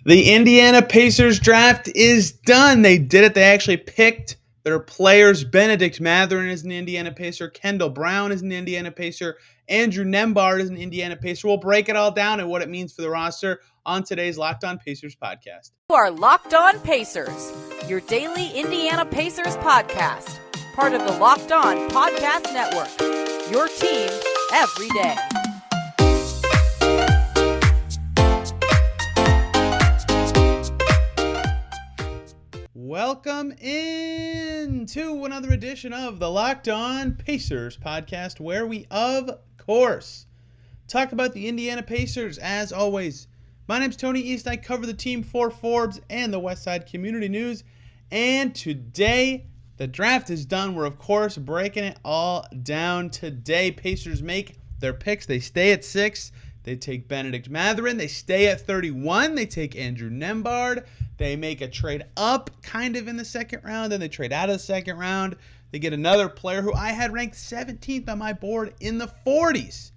The Indiana Pacers draft is done. They did it. They actually picked their players. Bennedict Mathurin is an Indiana Pacer. Kendall Brown is an Indiana Pacer. Andrew Nembhard is an Indiana Pacer. We'll break it all down and what it means for the roster on today's Locked On Pacers podcast. You are Locked On Pacers, your daily Indiana Pacers podcast. Part of the Locked On Podcast Network, your team every day. Welcome in to another edition of the Locked On Pacers podcast, where we, of course, talk about the Indiana Pacers. As always, my name's Tony East. I cover the team for Forbes and the Westside Community News. And today, the draft is done. We're, of course, breaking it all down today. Pacers make their picks. They stay at 6. They take Bennedict Mathurin. They stay at 31. They take Andrew Nembhard. They make a trade up kind of in the second round. Then they trade out of the second round. They get another player who I had ranked 17th on my board in the 40s.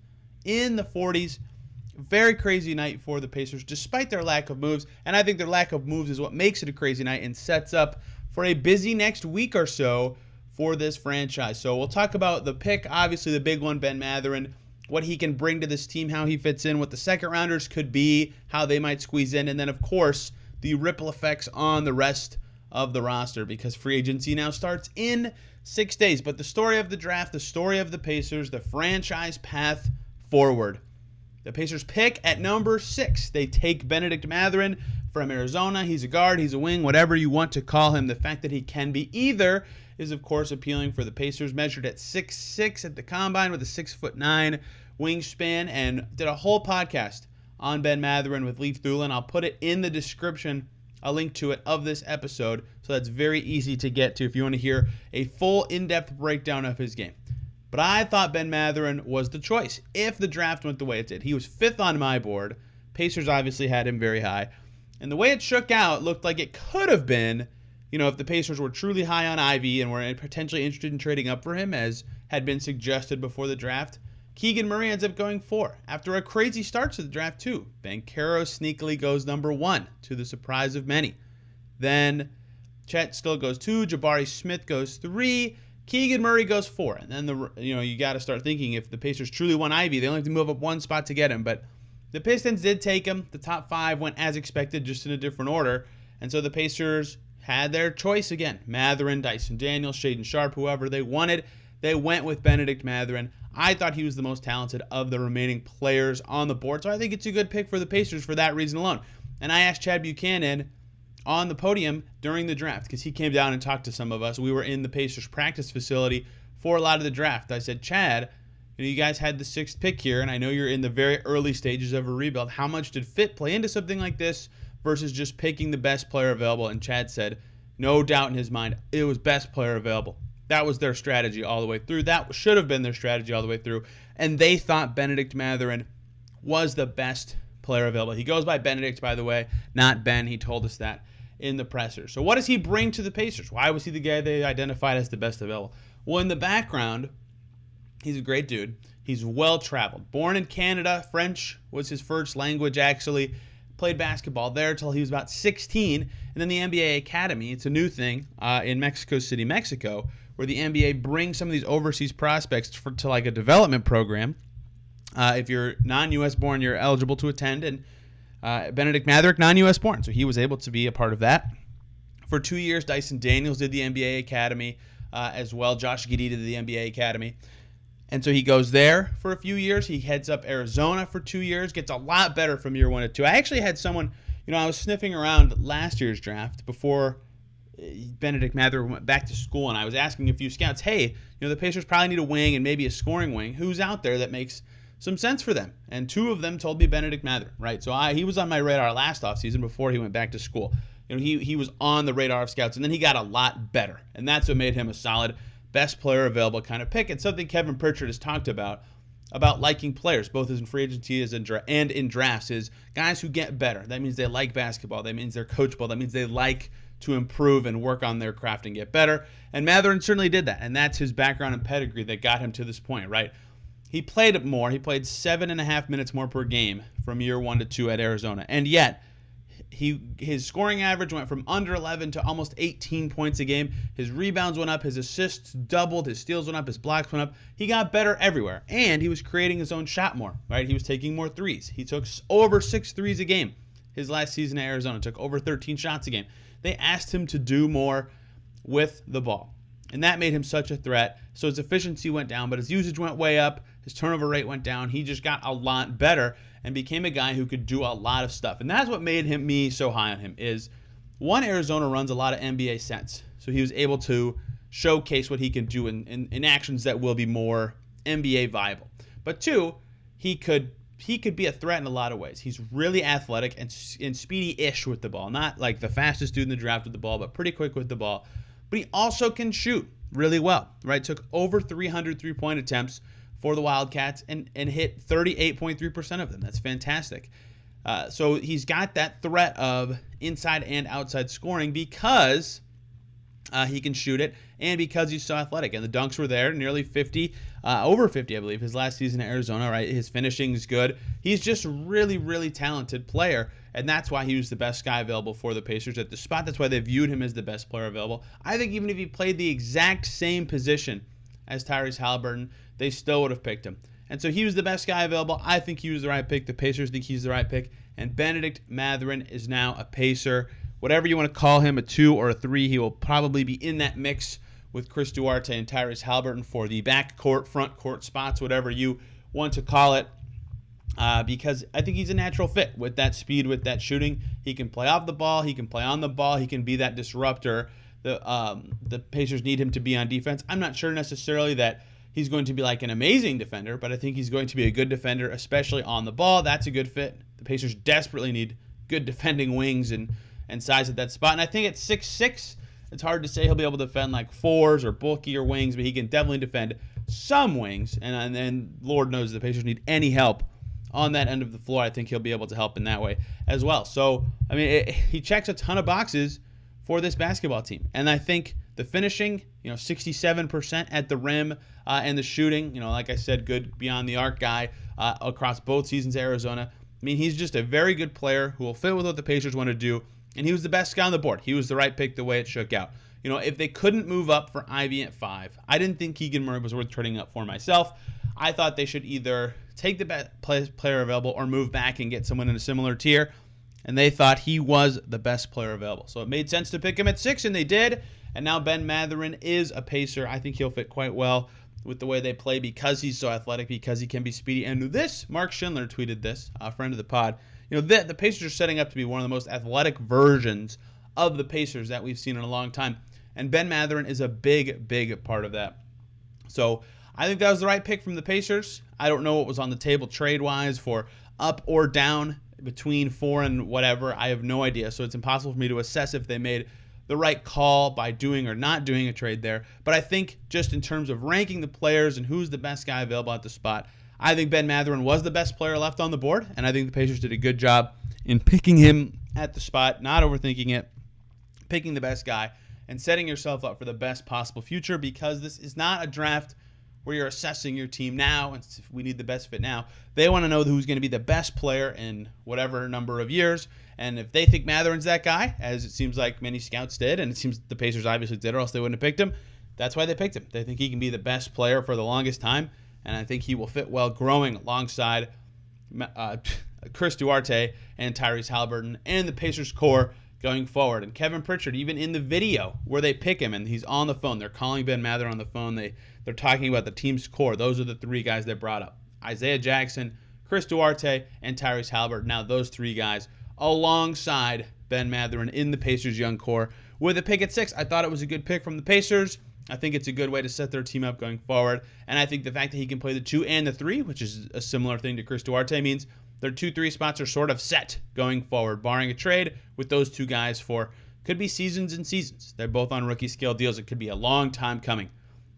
Very crazy night for the Pacers, despite their lack of moves. And I think their lack of moves is what makes it a crazy night and sets up for a busy next week or so for this franchise. So we'll talk about the pick, obviously the big one, Ben Mathurin, what he can bring to this team, how he fits in, what the second rounders could be, how they might squeeze in, and then, of course, the ripple effects on the rest of the roster, because free agency now starts in 6 days. But the story of the draft, the story of the Pacers, the franchise path forward. The Pacers pick at number 6. They take Bennedict Mathurin from Arizona. He's a guard, he's a wing, whatever you want to call him. The fact that he can be either is, of course, appealing for the Pacers. Measured at 6'6" at the combine with a 6'9" wingspan, and did a whole podcast on Ben Mathurin with Leif Thulin. I'll put it in the description, a link to it, of this episode, so that's very easy to get to if you want to hear a full in-depth breakdown of his game. But I thought Ben Mathurin was the choice if the draft went the way it did. He was 5th on my board. Pacers obviously had him very high. And the way it shook out looked like it could have been, if the Pacers were truly high on Ivy and were potentially interested in trading up for him, as had been suggested before the draft. Keegan Murray ends up going 4. After a crazy start to the draft, too. Banchero sneakily goes number 1, to the surprise of many. Then Chet still goes 2. Jabari Smith goes 3. Keegan Murray goes 4. And then, you got to start thinking, if the Pacers truly want Ivy, they only have to move up 1 spot to get him. But the Pistons did take him. The top 5 went as expected, just in a different order. And so the Pacers had their choice again. Mathurin, Dyson Daniels, Shaedon Sharpe, whoever they wanted. They went with Bennedict Mathurin. I thought he was the most talented of the remaining players on the board, so I think it's a good pick for the Pacers for that reason alone. And I asked Chad Buchanan on the podium during the draft, because he came down and talked to some of us. We were in the Pacers practice facility for a lot of the draft. I said, Chad, you guys had the 6th pick here, and I know you're in the very early stages of a rebuild. How much did fit play into something like this versus just picking the best player available? And Chad said, no doubt in his mind, it was best player available. That was their strategy all the way through. That should have been their strategy all the way through. And they thought Bennedict Mathurin was the best player available. He goes by Benedict, by the way, not Ben. He told us that in the presser. So what does he bring to the Pacers? Why was he the guy they identified as the best available? Well, in the background, he's a great dude. He's well-traveled. Born in Canada. French was his first language, actually. Played basketball there until he was about 16. And then the NBA Academy, it's a new thing in Mexico City, Mexico, where the NBA brings some of these overseas prospects to like a development program. If you're non-U.S. born, you're eligible to attend. And Bennedict Mathurin, non-U.S. born, so he was able to be a part of that. For 2 years, Dyson Daniels did the NBA Academy as well. Josh Giddey did the NBA Academy. And so he goes there for a few years. He heads up Arizona for 2 years, gets a lot better from year 1 to 2. I actually had someone, I was sniffing around last year's draft before Bennedict Mathurin went back to school, and I was asking a few scouts, hey, the Pacers probably need a wing and maybe a scoring wing. Who's out there that makes some sense for them? And 2 of them told me Bennedict Mathurin, right? So he was on my radar last offseason before he went back to school. He was on the radar of scouts, and then he got a lot better. And that's what made him a solid, best player available kind of pick. It's something Kevin Pritchard has talked about liking players, both as in free agency and in drafts, is guys who get better. That means they like basketball. That means they're coachable. That means they like to improve and work on their craft and get better. And Mathurin certainly did that. And that's his background and pedigree that got him to this point, right? He played more. He played 7.5 minutes more per game from year 1 to 2 at Arizona. And yet, his scoring average went from under 11 to almost 18 points a game. His rebounds went up, his assists doubled, his steals went up, his blocks went up. He got better everywhere, and he was creating his own shot more, right? He was taking more threes. He took over 6 threes a game. His last season at Arizona took over 13 shots a game. They asked him to do more with the ball, and that made him such a threat. So his efficiency went down, but his usage went way up. His turnover rate went down. He just got a lot better and became a guy who could do a lot of stuff. And that's what made me so high on him is, one, Arizona runs a lot of NBA sets. So he was able to showcase what he can do in actions that will be more NBA viable. But two, he could be a threat in a lot of ways. He's really athletic and speedy-ish with the ball. Not like the fastest dude in the draft with the ball, but pretty quick with the ball. But he also can shoot really well, right? Took over 300 three-point attempts for the Wildcats and hit 38.3% of them. That's fantastic. So he's got that threat of inside and outside scoring because he can shoot it and because he's so athletic. And the dunks were there, nearly 50, over 50, I believe, his last season at Arizona, right? His finishing is good. He's just a really, really talented player, and that's why he was the best guy available for the Pacers at the spot. That's why they viewed him as the best player available. I think even if he played the exact same position as Tyrese Halliburton, they still would have picked him. And so he was the best guy available. I think he was the right pick. The Pacers think he's the right pick. And Bennedict Mathurin is now a Pacer. Whatever you want to call him, a 2 or a 3, he will probably be in that mix with Chris Duarte and Tyrese Halliburton for the backcourt, front court spots, whatever you want to call it. Because I think he's a natural fit with that speed, with that shooting. He can play off the ball. He can play on the ball. He can be that disruptor. The Pacers need him to be on defense. I'm not sure necessarily that he's going to be like an amazing defender, but I think he's going to be a good defender, especially on the ball. That's a good fit. The Pacers desperately need good defending wings and size at that spot. And I think at 6'6", it's hard to say he'll be able to defend like 4s or bulkier wings, but he can definitely defend some wings. And then Lord knows the Pacers need any help on that end of the floor. I think he'll be able to help in that way as well. So, I mean, he checks a ton of boxes for this basketball team. And I think the finishing, 67% at the rim, and the shooting, like I said, good beyond the arc guy across both seasons at Arizona. I mean, he's just a very good player who will fit with what the Pacers want to do, and he was the best guy on the board. He was the right pick the way it shook out. If they couldn't move up for Ivy at 5, I didn't think Keegan Murray was worth trading up for myself. I thought they should either take the best player available or move back and get someone in a similar tier, and they thought he was the best player available. So it made sense to pick him at 6, and they did. And now Ben Mathurin is a Pacer. I think he'll fit quite well with the way they play because he's so athletic, because he can be speedy. And this, Mark Schindler tweeted this, a friend of the pod. The Pacers are setting up to be one of the most athletic versions of the Pacers that we've seen in a long time. And Ben Mathurin is a big, big part of that. So I think that was the right pick from the Pacers. I don't know what was on the table trade-wise for up or down between 4 and whatever. I have no idea. So it's impossible for me to assess if they made the right call by doing or not doing a trade there. But I think just in terms of ranking the players and who's the best guy available at the spot, I think Ben Mathurin was the best player left on the board, and I think the Pacers did a good job in picking him at the spot, not overthinking it, picking the best guy, and setting yourself up for the best possible future, because this is not a draft where you're assessing your team now and we need the best fit now. They want to know who's going to be the best player in whatever number of years. And if they think Mathurin's that guy, as it seems like many scouts did, and it seems the Pacers obviously did, or else they wouldn't have picked him, that's why they picked him. They think he can be the best player for the longest time, and I think he will fit well growing alongside Chris Duarte and Tyrese Halliburton and the Pacers core going forward. And Kevin Pritchard, even in the video where they pick him and he's on the phone, they're calling Ben Mathurin on the phone, they're talking about the team's core. Those are the 3 guys they brought up: Isaiah Jackson, Chris Duarte, and Tyrese Halliburton. Now those 3 guys alongside Ben Mathurin in the Pacers' young core. With a pick at 6, I thought it was a good pick from the Pacers. I think it's a good way to set their team up going forward. And I think the fact that he can play the 2 and the 3, which is a similar thing to Chris Duarte, means their 2-3 spots are sort of set going forward, barring a trade with those 2 guys for could be seasons and seasons. They're both on rookie scale deals. It could be a long time coming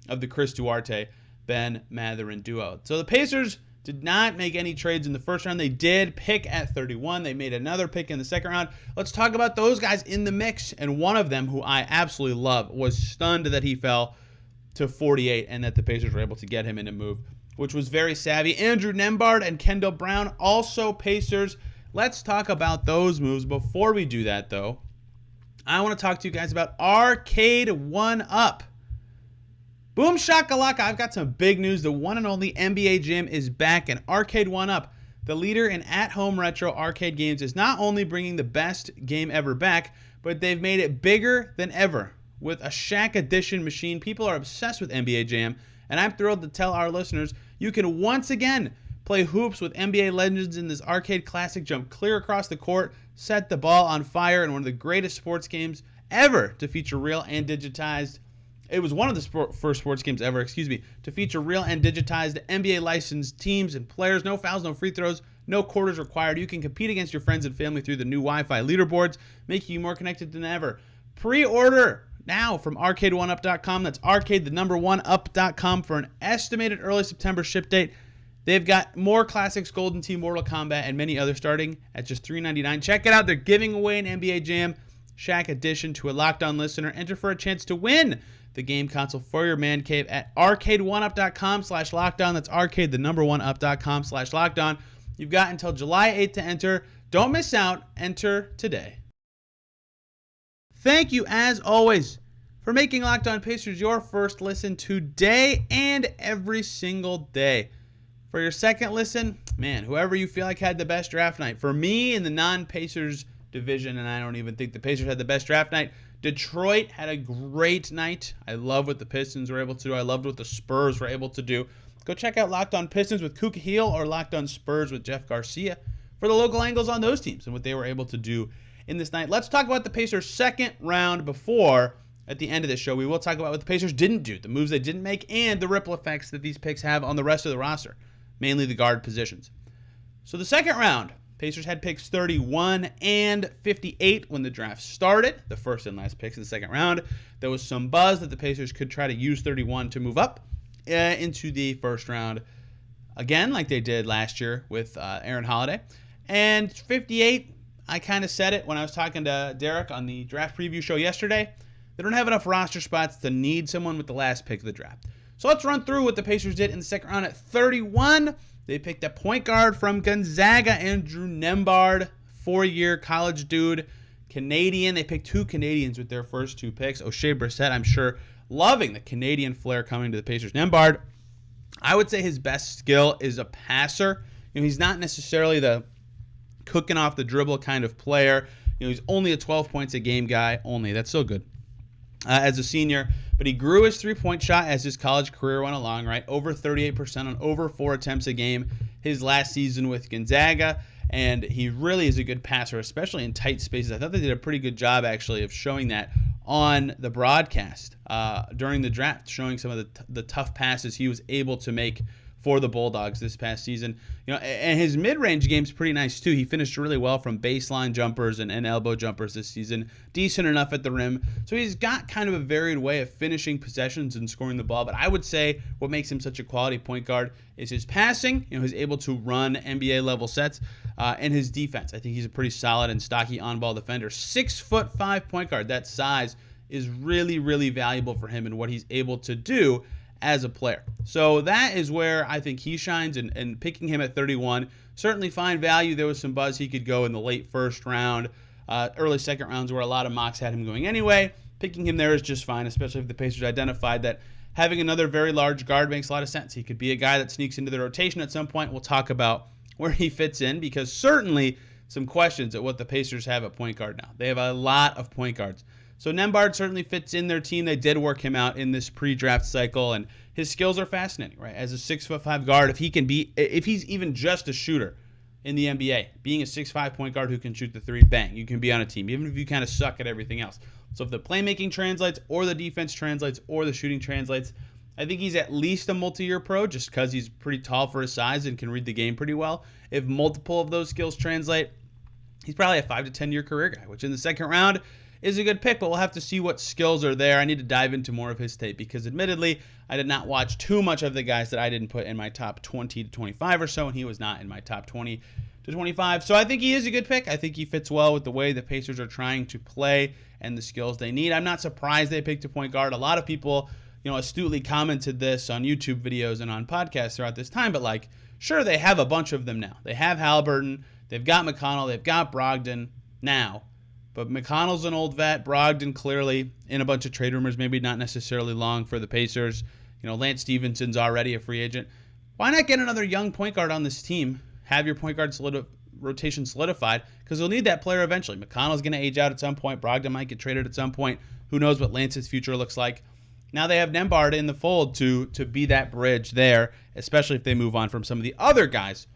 of the Chris Duarte, Ben Mathurin duo. So the Pacers did not make any trades in the first round. They did pick at 31. They made another pick in the second round. Let's talk about those guys in the mix. And one of them, who I absolutely love, was stunned that he fell to 48 and that the Pacers were able to get him in a move, which was very savvy. Andrew Nembhard and Kendall Brown, also Pacers. Let's talk about those moves. Before we do that, though, I want to talk to you guys about Arcade 1-Up. Boom shakalaka, I've got some big news. The one and only NBA Jam is back, and Arcade 1-Up, the leader in at-home retro arcade games, is not only bringing the best game ever back, but they've made it bigger than ever. With a Shaq Edition machine, people are obsessed with NBA Jam, and I'm thrilled to tell our listeners you can once again play hoops with NBA legends in this arcade classic. Jump clear across the court, set the ball on fire in one of the greatest sports games ever to feature real and digitized. It was one of the first sports games ever, to feature real and digitized NBA licensed teams and players. No fouls, no free throws, no quarters required. You can compete against your friends and family through the new Wi-Fi leaderboards, making you more connected than ever. Pre-order now from arcade1up.com. That's arcade1up.com for an estimated early September ship date. They've got more classics, Golden Tee, Mortal Kombat, and many others starting at just $3.99. Check it out. They're giving away an NBA Jam Shaq Edition to a Locked On listener. Enter for a chance to win the game console for your man cave at arcade1up.com/lockedon. That's arcade1up.com/lockedon. You've got until July 8th to enter. Don't miss out. Enter today. Thank you, as always, for making Locked On Pacers your first listen today and every single day. For your second listen, man, whoever you feel like had the best draft night. For me, in the non-Pacers division, and I don't even think the Pacers had the best draft night, Detroit had a great night. I love what the Pistons were able to do. I loved what the Spurs were able to do. Go check out Locked On Pistons with Kuka Heel or Locked On Spurs with Jeff Garcia for the local angles on those teams and what they were able to do in this night. Let's talk about the Pacers' second round before, at the end of this show, we will talk about what the Pacers didn't do, the moves they didn't make, and the ripple effects that these picks have on the rest of the roster, mainly the guard positions. So the second round, Pacers had picks 31 and 58 when the draft started, the first and last picks in the second round. There was some buzz that the Pacers could try to use 31 to move up into the first round again, like they did last year with Aaron Holiday. And 58, I kind of said it when I was talking to Derek on the draft preview show yesterday. They don't have enough roster spots to need someone with the last pick of the draft. So let's run through what the Pacers did in the second round. At 31, they picked a point guard from Gonzaga, Andrew Nembhard, 4-year college dude, Canadian. They picked two Canadians with their first two picks. O'Shea Brissett, I'm sure, loving the Canadian flair coming to the Pacers. Nembhard, I would say his best skill is a passer. He's not necessarily the cooking off the dribble kind of player. He's only a 12 points a game guy. Only. That's so good. As a senior, but he grew his three-point shot as his college career went along, right? Over 38% on over 4 attempts a game his last season with Gonzaga, and he really is a good passer, especially in tight spaces. I thought they did a pretty good job, actually, of showing that on the broadcast during the draft, showing some of the tough passes he was able to make for the Bulldogs this past season. And his mid-range game's pretty nice too. He finished really well from baseline jumpers and elbow jumpers this season. Decent enough at the rim. So he's got kind of a varied way of finishing possessions and scoring the ball. But I would say what makes him such a quality point guard is his passing. He's able to run NBA level sets, and his defense. I think he's a pretty solid and stocky on-ball defender. 6'5" point guard. That size is really, really valuable for him and what he's able to do as a player. So that is where I think he shines, and picking him at 31, certainly fine value. There was some buzz he could go in the late first round, early second rounds where a lot of mocks had him going anyway. Picking him there is just fine, especially if the Pacers identified that having another very large guard makes a lot of sense. He could be a guy that sneaks into the rotation at some point. We'll talk about where he fits in, because certainly some questions at what the Pacers have at point guard now. They have a lot of point guards. So Nembhard certainly fits in their team. They did work him out in this pre-draft cycle, and his skills are fascinating, right? As a 6'5" guard, if he's even just a shooter in the NBA, being a 6'5" point guard who can shoot the three, bang, you can be on a team, even if you kind of suck at everything else. So if the playmaking translates, or the defense translates, or the shooting translates, I think he's at least a multi-year pro, just because he's pretty tall for his size and can read the game pretty well. If multiple of those skills translate, he's probably a 5 to 10 year career guy, which in the second round is a good pick, but we'll have to see what skills are there. I need to dive into more of his tape, because admittedly, I did not watch too much of the guys that I didn't put in my top 20 to 25 or so, and he was not in my top 20 to 25. So I think he is a good pick. I think he fits well with the way the Pacers are trying to play and the skills they need. I'm not surprised they picked a point guard. A lot of people, astutely commented this on YouTube videos and on podcasts throughout this time, but sure, they have a bunch of them now. They have Halliburton. They've got McConnell. They've got Brogdon now. But McConnell's an old vet. Brogdon clearly in a bunch of trade rumors, maybe not necessarily long for the Pacers. Lance Stephenson's already a free agent. Why not get another young point guard on this team? Have your point guard rotation solidified, because they'll need that player eventually. McConnell's going to age out at some point. Brogdon might get traded at some point. Who knows what Lance's future looks like. Now they have Nembhard in the fold to be that bridge there, especially if they move on from some of the other guys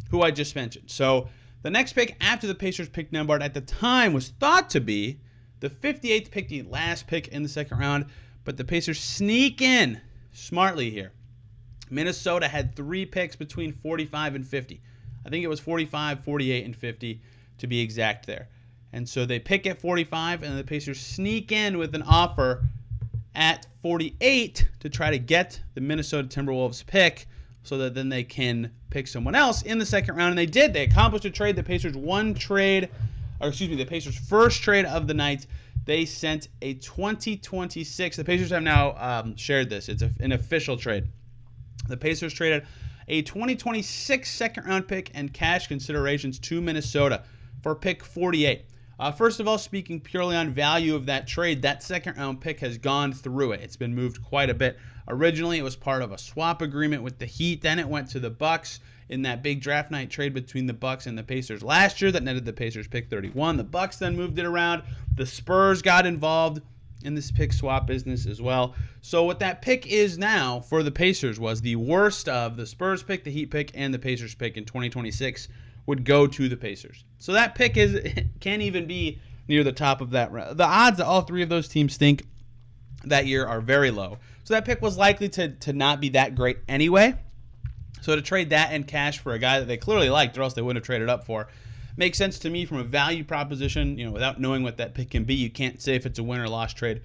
who I just mentioned. So the next pick after the Pacers picked Nembhard at the time was thought to be the 58th pick, the last pick in the second round, but the Pacers sneak in smartly here. Minnesota had 3 picks between 45 and 50. I think it was 45, 48, and 50 to be exact there. And so they pick at 45, and the Pacers sneak in with an offer at 48 to try to get the Minnesota Timberwolves pick so that then they can pick someone else in the second round. And they did. They accomplished a trade. The Pacers' the Pacers' first trade of the night. They sent a 2026. The Pacers have now shared this. It's an official trade. The Pacers traded a 2026 second-round pick and cash considerations to Minnesota for pick 48. First of all, speaking purely on value of that trade, that second-round pick has gone through it. It's been moved quite a bit. Originally, it was part of a swap agreement with the Heat. Then it went to the Bucks in that big draft night trade between the Bucks and the Pacers last year that netted the Pacers pick 31. The Bucks then moved it around. The Spurs got involved in this pick swap business as well. So what that pick is now for the Pacers was the worst of the Spurs pick, the Heat pick, and the Pacers pick in 2026 would go to the Pacers. So that pick can't even be near the top of that round. The odds that all 3 of those teams stink that year are very low. So that pick was likely to not be that great anyway. So to trade that and cash for a guy that they clearly liked, or else they wouldn't have traded up for, makes sense to me from a value proposition. Without knowing what that pick can be, you can't say if it's a win or loss trade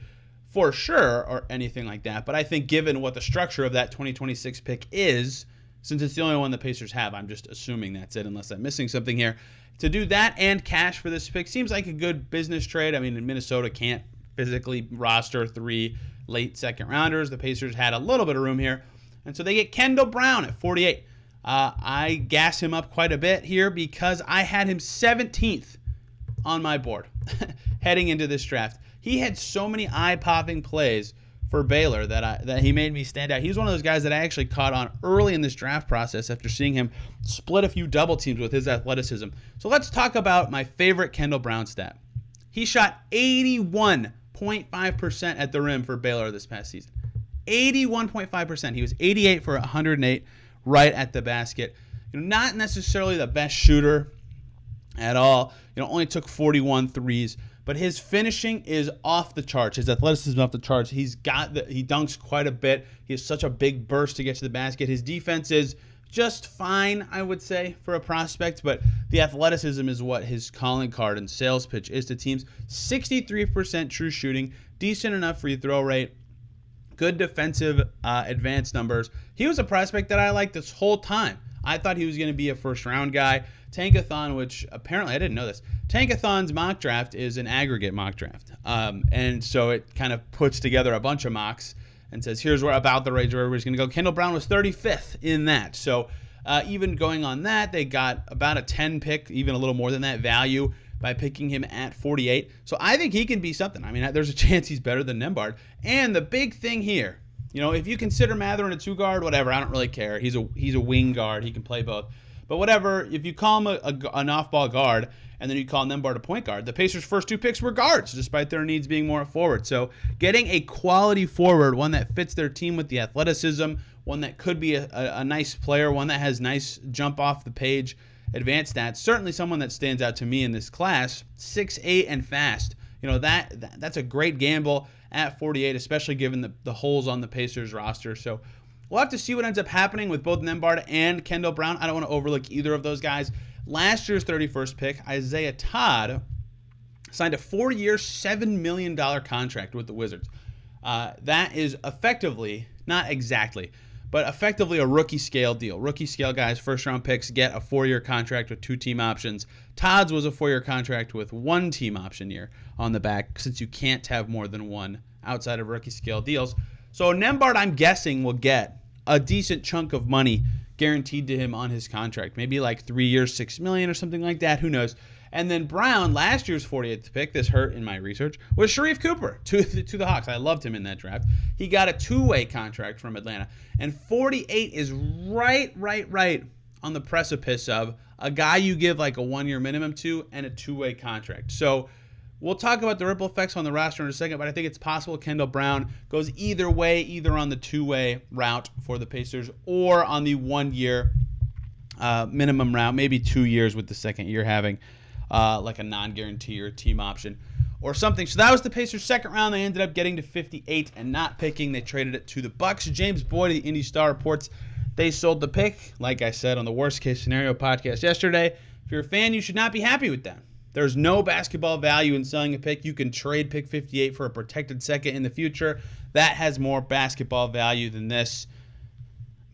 for sure or anything like that. But I think given what the structure of that 2026 pick is, since it's the only one the Pacers have, I'm just assuming that's it unless I'm missing something here. To do that and cash for this pick seems like a good business trade. I mean, Minnesota can't physically roster 3 late second rounders. The Pacers had a little bit of room here. And so they get Kendall Brown at 48. I gas him up quite a bit here because I had him 17th on my board heading into this draft. He had so many eye-popping plays for Baylor that he made me stand out. He's one of those guys that I actually caught on early in this draft process after seeing him split a few double teams with his athleticism. So let's talk about my favorite Kendall Brown stat. He shot 81.5% at the rim for Baylor this past season. 81.5%. He was 88 for 108 right at the basket. Not necessarily the best shooter at all. Only took 41 threes. But his finishing is off the charts. His athleticism is off the charts. He dunks quite a bit. He has such a big burst to get to the basket. His defense is just fine, I would say, for a prospect. But the athleticism is what his calling card and sales pitch is to teams. 63% true shooting, decent enough free throw rate, good defensive advanced numbers. He was a prospect that I liked this whole time. I thought he was going to be a first-round guy. Tankathon, which apparently I didn't know this, Tankathon's mock draft is an aggregate mock draft. And so it kind of puts together a bunch of mocks and says, here's where about the range where everybody's going to go. Kendall Brown was 35th in that. So even going on that, they got about a 10 pick, even a little more than that value by picking him at 48. So I think he can be something. I mean, there's a chance he's better than Nembhard. And the big thing here, if you consider Mathurin a 2-guard, whatever, I don't really care. He's a wing guard. He can play both. But whatever, if you call him an off-ball guard and then you call Nembhard a point guard, the Pacers' first 2 picks were guards, despite their needs being more forward. So getting a quality forward, one that fits their team with the athleticism, one that could be a nice player, one that has nice jump-off-the-page advanced stats, certainly someone that stands out to me in this class, 6'8" and fast. That's a great gamble at 48, especially given the holes on the Pacers roster. So we'll have to see what ends up happening with both Nembhard and Kendall Brown. I don't want to overlook either of those guys. Last year's 31st pick, Isaiah Todd, signed a 4-year, $7 million contract with the Wizards. That is effectively, not exactly, but effectively a rookie scale deal. Rookie scale guys, first-round picks, get a 4-year contract with 2 team options. Todd's was a 4-year contract with 1 team option year on the back, since you can't have more than 1 outside of rookie scale deals. So Nembhard, I'm guessing, will get a decent chunk of money guaranteed to him on his contract. Maybe like 3 years, $6 million or something like that. Who knows? And then Brown, last year's 48th pick, this hurt in my research, was Sharif Cooper to the Hawks. I loved him in that draft. He got a two-way contract from Atlanta. And 48 is right on the precipice of a guy you give like a 1-year minimum to and a two-way contract. So we'll talk about the ripple effects on the roster in a second, but I think it's possible Kendall Brown goes either way, either on the two-way route for the Pacers or on the 1-year minimum route, maybe 2 years with the second year having like a non-guarantee or team option or something. So that was the Pacers' second round. They ended up getting to 58 and not picking. They traded it to the Bucks. James Boyd, the Indy Star, reports they sold the pick. Like I said on the Worst Case Scenario podcast yesterday, if you're a fan, you should not be happy with that. There's no basketball value in selling a pick. You can trade pick 58 for a protected second in the future. That has more basketball value than this.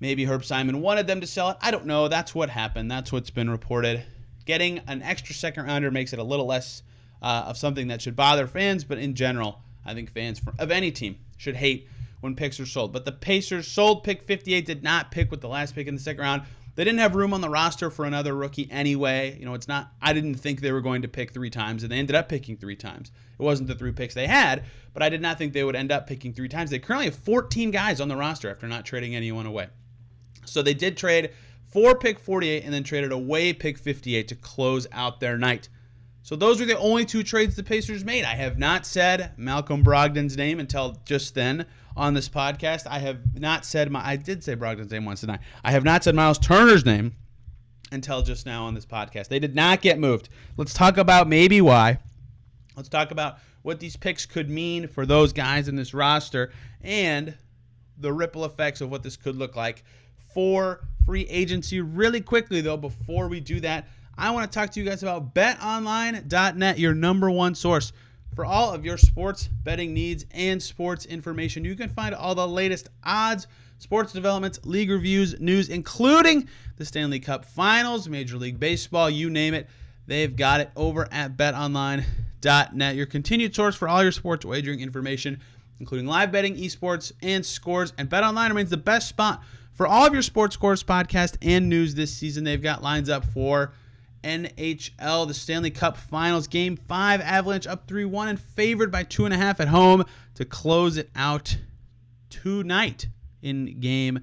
Maybe Herb Simon wanted them to sell it. I don't know. That's what happened. That's what's been reported. Getting an extra second rounder makes it a little less of something that should bother fans, but in general, I think fans of any team should hate when picks are sold. But the Pacers sold pick 58, did not pick with the last pick in the second round. They didn't have room on the roster for another rookie anyway. You know, it's not, I didn't think they were going to pick 3 times, and they ended up picking 3 times. It wasn't the 3 picks they had, but I did not think they would end up picking 3 times. They currently have 14 guys on the roster after not trading anyone away. So they did trade for pick 48 and then traded away pick 58 to close out their night. So those were the only 2 trades the Pacers made. I have not said Malcolm Brogdon's name until just then on this podcast. I have not said I did say Brogdon's name once tonight. I have not said Miles Turner's name until just now on this podcast. They did not get moved. Let's talk about maybe why. Let's talk about what these picks could mean for those guys in this roster and the ripple effects of what this could look like for free agency. Really quickly, though, before we do that, I want to talk to you guys about BetOnline.net, your number one source for all of your sports betting needs and sports information. You can find all the latest odds, sports developments, league reviews, news, including the Stanley Cup Finals, Major League Baseball, you name it. They've got it over at BetOnline.net, your continued source for all your sports wagering information, including live betting, esports, and scores. And BetOnline remains the best spot for all of your sports scores, podcast, and news this season. They've got lines up for NHL, the Stanley Cup Finals, Game 5, Avalanche up 3-1 and favored by 2.5 at home to close it out tonight in Game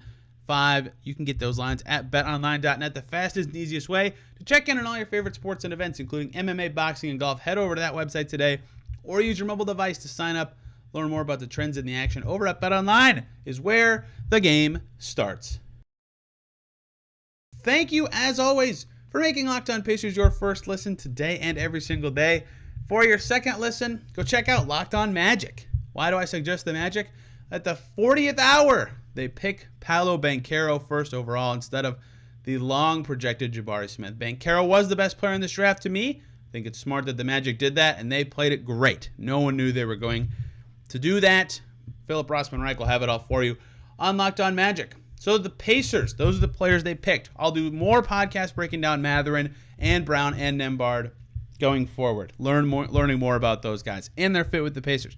5. You can get those lines at betonline.net, the fastest and easiest way to check in on all your favorite sports and events, including MMA, boxing, and golf. Head over to that website today or use your mobile device to sign up. Learn more about the trends in the action over at BetOnline is where the game starts. Thank you, as always, for making Locked On Pacers your first listen today and every single day. For your second listen, go check out Locked On Magic. Why do I suggest the Magic? At the 40th hour, they pick Paolo Banchero first overall instead of the long-projected Jabari Smith. Banchero was the best player in this draft to me. I think it's smart that the Magic did that, and they played it great. No one knew they were going to do that. Philip Rossman-Reich will have it all for you on Locked On Magic. So the Pacers, those are the players they picked. I'll do more podcasts breaking down Mathurin and Brown and Nembhard going forward. Learning more about those guys and their fit with the Pacers.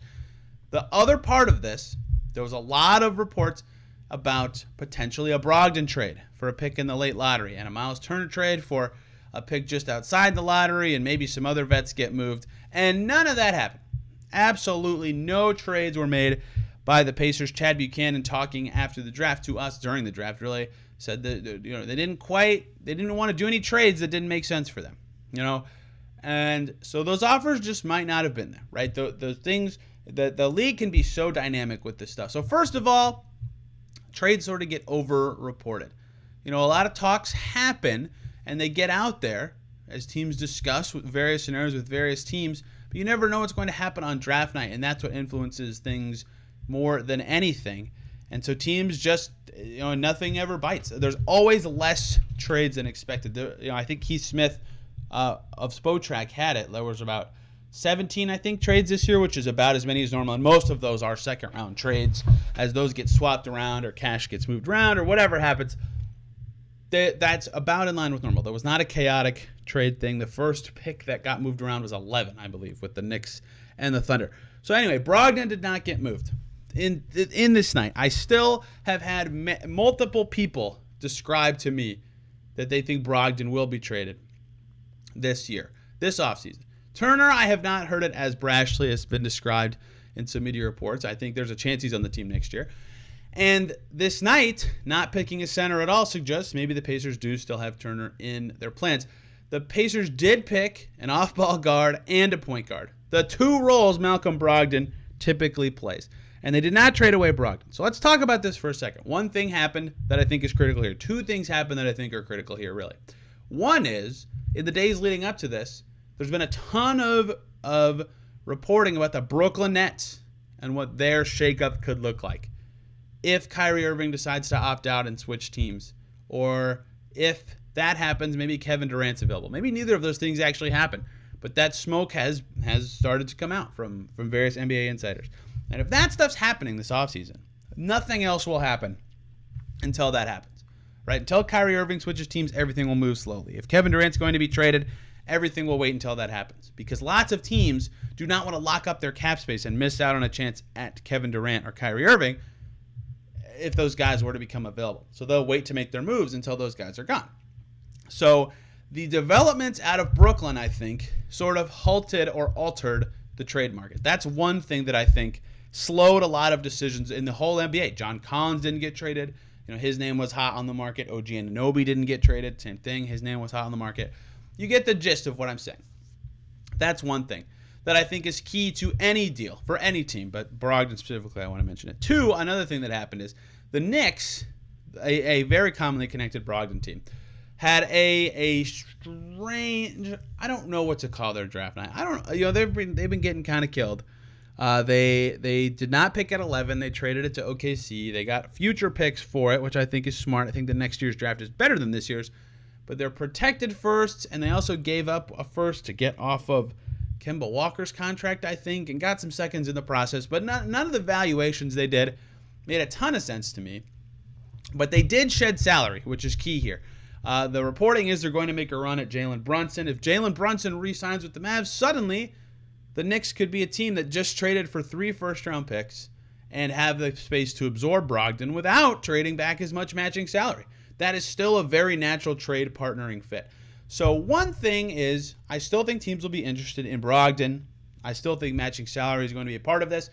The other part of this, there was a lot of reports about potentially a Brogdon trade for a pick in the late lottery and a Miles Turner trade for a pick just outside the lottery, and maybe some other vets get moved. And none of that happened. Absolutely no trades were made by the Pacers. Chad Buchanan, talking after the draft to us during the draft, really said that they didn't want to do any trades that didn't make sense for them, and so those offers just might not have been there, right? The things that the league can be so dynamic with this stuff. So first of all, trades sort of get over-reported. A lot of talks happen and they get out there as teams discuss with various scenarios with various teams, but you never know what's going to happen on draft night, and that's what influences things more than anything. And so teams just, nothing ever bites. There's always less trades than expected. I think Keith Smith of Spotrac had it. There was about 17, I think, trades this year, which is about as many as normal. And most of those are second-round trades. As those get swapped around or cash gets moved around or whatever happens, that's about in line with normal. There was not a chaotic trade thing. The first pick that got moved around was 11, I believe, with the Knicks and the Thunder. So anyway, Brogdon did not get moved. In this night, I still have had multiple people describe to me that they think Brogdon will be traded this year, this offseason. Turner, I have not heard it as brashly as been described in some media reports. I think there's a chance he's on the team next year. And this night, not picking a center at all suggests maybe the Pacers do still have Turner in their plans. The Pacers did pick an off-ball guard and a point guard, the two roles Malcolm Brogdon typically plays. And they did not trade away Brogdon. So let's talk about this for a second. One thing happened that I think is critical here. Two things happened that I think are critical here, really. One is, in the days leading up to this, there's been a ton of reporting about the Brooklyn Nets and what their shakeup could look like if Kyrie Irving decides to opt out and switch teams, or if that happens, maybe Kevin Durant's available. Maybe neither of those things actually happen, but that smoke has started to come out from various NBA insiders. And if that stuff's happening this offseason, nothing else will happen until that happens, right? Until Kyrie Irving switches teams, everything will move slowly. If Kevin Durant's going to be traded, everything will wait until that happens, because lots of teams do not want to lock up their cap space and miss out on a chance at Kevin Durant or Kyrie Irving if those guys were to become available. So they'll wait to make their moves until those guys are gone. So the developments out of Brooklyn, I think, sort of halted or altered the trade market. That's one thing that I think slowed a lot of decisions in the whole NBA. John Collins didn't get traded. His name was hot on the market. OG Anunoby didn't get traded. Same thing. His name was hot on the market. You get the gist of what I'm saying. That's one thing that I think is key to any deal for any team, but Brogdon specifically, I want to mention it. Two, another thing that happened is the Knicks, a very commonly connected Brogdon team, had a strange, I don't know what to call their draft night. I don't, they've been getting kind of killed. They did not pick at 11. They traded it to OKC. They got future picks for it, which I think is smart. I think the next year's draft is better than this year's, but they're protected firsts, and they also gave up a first to get off of Kemba Walker's contract, I think, and got some seconds in the process. But none of the valuations they did made a ton of sense to me. But they did shed salary, which is key here. The reporting is they're going to make a run at Jalen Brunson. If Jalen Brunson re-signs with the Mavs, suddenly the Knicks could be a team that just traded for 3 first-round picks and have the space to absorb Brogdon without trading back as much matching salary. That is still a very natural trade partnering fit. So one thing is, I still think teams will be interested in Brogdon. I still think matching salary is going to be a part of this.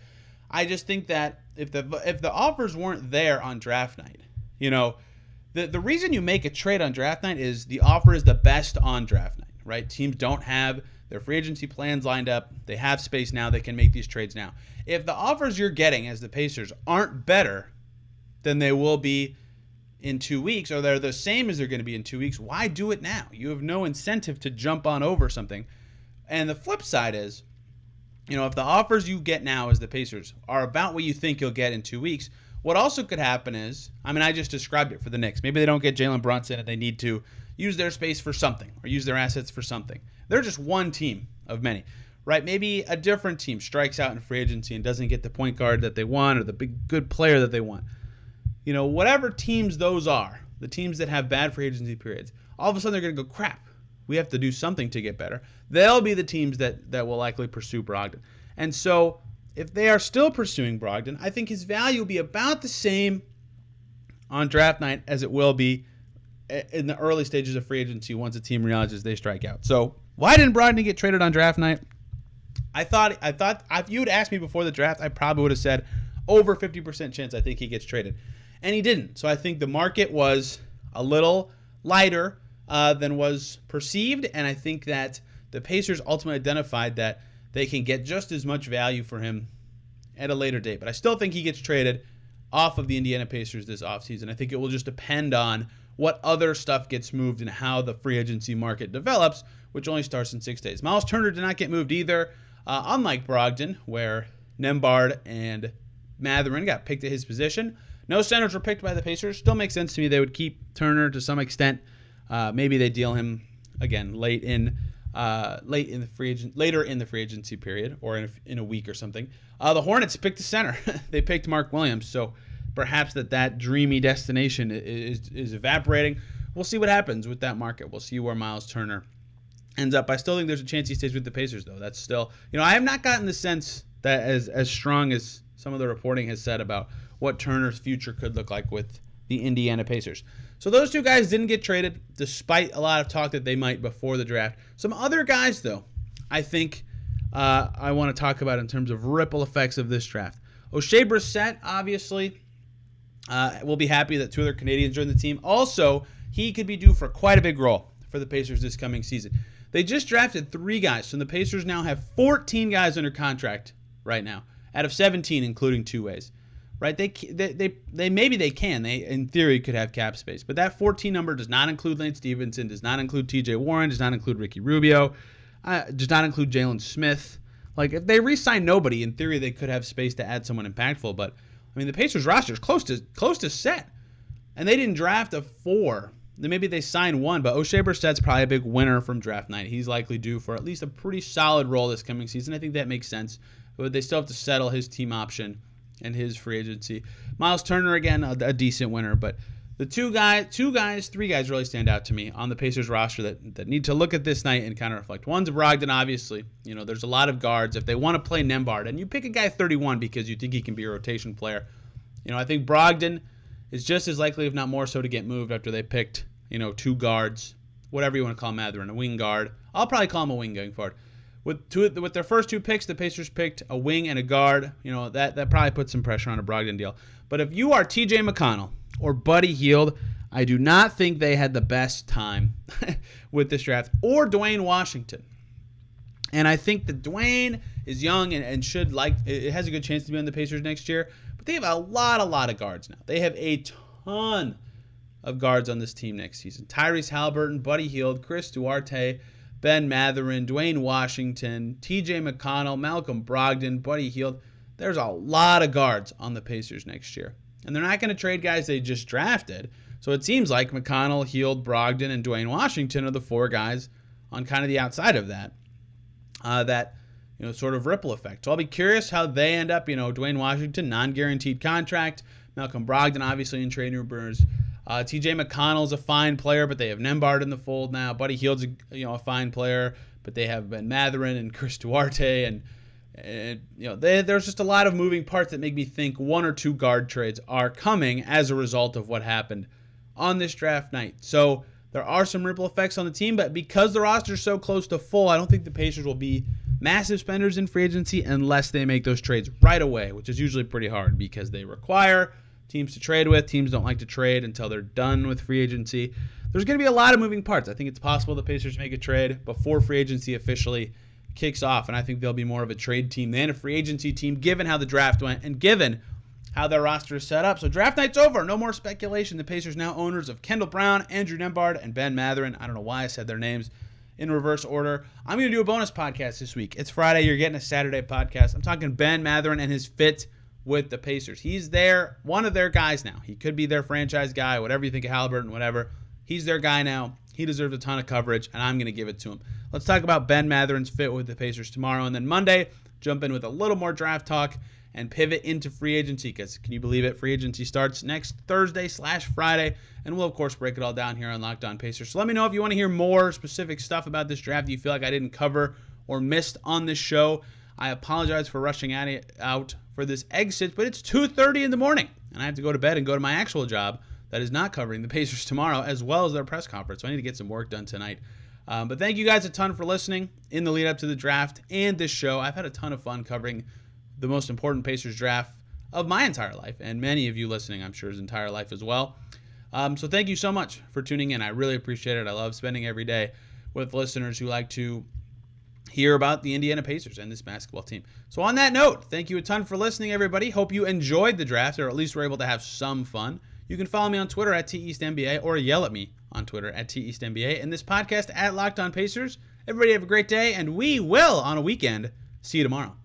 I just think that if the offers weren't there on draft night, the reason you make a trade on draft night is the offer is the best on draft night, right? Teams don't have their free agency plans lined up. They have space now. They can make these trades now. If the offers you're getting as the Pacers aren't better than they will be in 2 weeks, or they're the same as they're going to be in 2 weeks, why do it now? You have no incentive to jump on over something. And the flip side is, if the offers you get now as the Pacers are about what you think you'll get in 2 weeks, what also could happen is, I just described it for the Knicks. Maybe they don't get Jalen Brunson and they need to use their space for something or use their assets for something. They're just one team of many, right? Maybe a different team strikes out in free agency and doesn't get the point guard that they want or the big good player that they want. Whatever teams those are, the teams that have bad free agency periods, all of a sudden they're going to go, crap, we have to do something to get better. They'll be the teams that will likely pursue Brogdon. And so if they are still pursuing Brogdon, I think his value will be about the same on draft night as it will be in the early stages of free agency once a team realizes they strike out. So why didn't Brogdon get traded on draft night? I thought if you had asked me before the draft, I probably would have said over 50% chance I think he gets traded. And he didn't. So I think the market was a little lighter than was perceived. And I think that the Pacers ultimately identified that they can get just as much value for him at a later date. But I still think he gets traded off of the Indiana Pacers this offseason. I think it will just depend on what other stuff gets moved and how the free agency market develops, which only starts in 6 days. Miles Turner did not get moved either, unlike Brogdon, where Nembhard and Mathurin got picked at his position. No centers were picked by the Pacers. Still makes sense to me. They would keep Turner to some extent. Maybe they deal him again later in the free agency period, or in a week or something. The Hornets picked a center. They picked Mark Williams. So perhaps that dreamy destination is evaporating. We'll see what happens with that market. We'll see where Miles Turner ends up. I still think there's a chance he stays with the Pacers, though. That's still, I have not gotten the sense that as strong as some of the reporting has said about what Turner's future could look like with the Indiana Pacers. So those two guys didn't get traded, despite a lot of talk that they might before the draft. Some other guys, though, I think I want to talk about in terms of ripple effects of this draft. O'Shea Brissett, obviously, will be happy that two other Canadians joined the team. Also, he could be due for quite a big role for the Pacers this coming season. They just drafted 3 guys, so the Pacers now have 14 guys under contract right now, out of 17, including two-ways. Right? Maybe they can. They, in theory, could have cap space. But that 14 number does not include Lance Stevenson, does not include TJ Warren, does not include Ricky Rubio, does not include Jalen Smith. Like, if they re-sign nobody, in theory, they could have space to add someone impactful. But, I mean, the Pacers roster is close to set. And they didn't draft a 4. Maybe they signed 1, but O'Shea Brissett's probably a big winner from draft night. He's likely due for at least a pretty solid role this coming season. I think that makes sense. But they still have to settle his team option and his free agency. Miles Turner, again, a decent winner. But the 3 guys really stand out to me on the Pacers roster that need to look at this night and kind of reflect. One's Brogdon, obviously. You know, there's a lot of guards. If they want to play Nembhard, and you pick a guy 31 because you think he can be a rotation player, you know, I think Brogdon is just as likely, if not more so, to get moved after they picked, 2 guards, whatever you want to call Mathurin, a wing guard. I'll probably call him a wing going forward. With their first 2 picks, the Pacers picked a wing and a guard. That probably puts some pressure on a Brogdon deal. But if you are TJ McConnell or Buddy Hield, I do not think they had the best time with this draft. Or Dwayne Washington. And I think that Dwayne is young and it has a good chance to be on the Pacers next year. But they have a lot of guards now. They have a ton of guards on this team next season. Tyrese Halliburton, Buddy Hield, Chris Duarte, Ben Mathurin, Dwayne Washington, TJ McConnell, Malcolm Brogdon, Buddy Hield. There's a lot of guards on the Pacers next year. And they're not going to trade guys they just drafted. So it seems like McConnell, Hield, Brogdon, and Dwayne Washington are the 4 guys on kind of the outside of that. Sort of ripple effect. So I'll be curious how they end up. Dwayne Washington, non-guaranteed contract. Malcolm Brogdon, obviously in trade rumors. TJ McConnell's a fine player, but they have Nembhard in the fold now. Buddy Hield's a fine player, but they have Ben Mathurin and Chris Duarte, and there's just a lot of moving parts that make me think 1 or 2 guard trades are coming as a result of what happened on this draft night. So there are some ripple effects on the team, but because the roster is so close to full, I don't think the Pacers will be massive spenders in free agency unless they make those trades right away, which is usually pretty hard because they require teams to trade with. Teams don't like to trade until they're done with free agency. There's going to be a lot of moving parts. I think it's possible the Pacers make a trade before free agency officially kicks off, and I think they'll be more of a trade team than a free agency team, given how the draft went and given how their roster is set up. So draft night's over. No more speculation. The Pacers now owners of Kendall Brown, Andrew Nembhard, and Ben Mathurin. I don't know why I said their names in reverse order. I'm going to do a bonus podcast this week. It's Friday. You're getting a Saturday podcast. I'm talking Ben Mathurin and his fit with the Pacers. He's one of their guys now. He could be their franchise guy, whatever you think of Halliburton, whatever. He's their guy now. He deserves a ton of coverage, and I'm going to give it to him. Let's talk about Ben Mathurin's fit with the Pacers tomorrow, and then Monday, jump in with a little more draft talk and pivot into free agency, because can you believe it? Free agency starts next Thursday/Friday, and we'll, of course, break it all down here on Locked On Pacers. So let me know if you want to hear more specific stuff about this draft that you feel like I didn't cover or missed on this show. I apologize for rushing out for this exit, but it's 2:30 in the morning, and I have to go to bed and go to my actual job that is not covering the Pacers tomorrow, as well as their press conference. So I need to get some work done tonight. But thank you guys a ton for listening in the lead up to the draft and this show. I've had a ton of fun covering the most important Pacers draft of my entire life, and many of you listening, I'm sure, his entire life as well. So thank you so much for tuning in. I really appreciate it. I love spending every day with listeners who like to hear about the Indiana Pacers and this basketball team. So on that note, thank you a ton for listening, everybody. Hope you enjoyed the draft, or at least were able to have some fun. You can follow me on Twitter at TEastNBA, or yell at me on Twitter at TEastNBA, and this podcast at Locked On Pacers. Everybody have a great day, and we will, on a weekend, see you tomorrow.